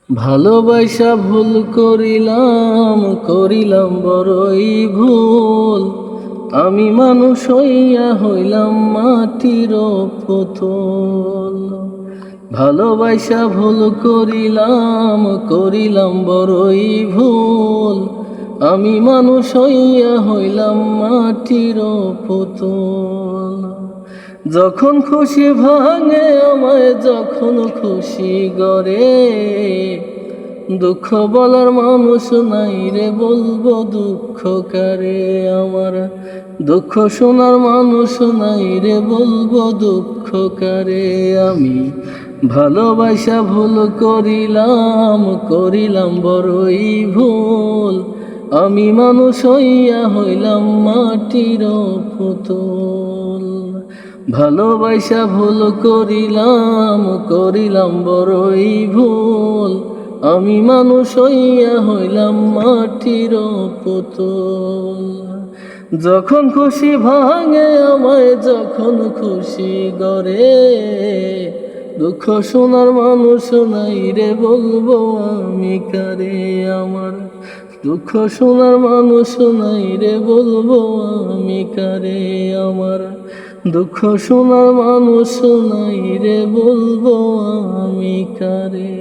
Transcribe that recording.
ভালোবাসা ভুল করিলাম, করিলাম বড়ই ভুল। আমি মানুষ হইয়া হইলাম মাটির পুতুল। ভালোবাসা ভুল করিলাম, করিলাম বড়ই ভুল। আমি মানুষ হইয়া হইলাম মাটির পুতুল। যখন খুশি ভাঙে আমায়, যখন খুশি গড়ে, দুঃখ বলার মানুষ নাই রে, বলবো দুঃখ কারে আমার। দুঃখ শোনার মানুষ নাই রে, বলবো দুঃখ কারে আমি। ভালোবাসা ভুল করিলাম, করিলাম বড়ই ভুল। আমি মানুষ হইয়া হইলাম মাটির পুতুল। ভালোবাসা ভুল করিলাম, করিলাম বড়ই ভুল। আমি মানুষ হইয়া হইলাম মাটির পুতুল। যখন খুশি ভাঙে আমায়, যখন খুশি গড়ে, দুঃখ শোনার মানুষ নাই রে, বলবো আমি কারে আমার। দুঃখ শোনার মানুষ নাই রে, বলবো আমি কারে আমার। দুঃখ শোনার মানুষ নাই রে, বলবো আমি কারে।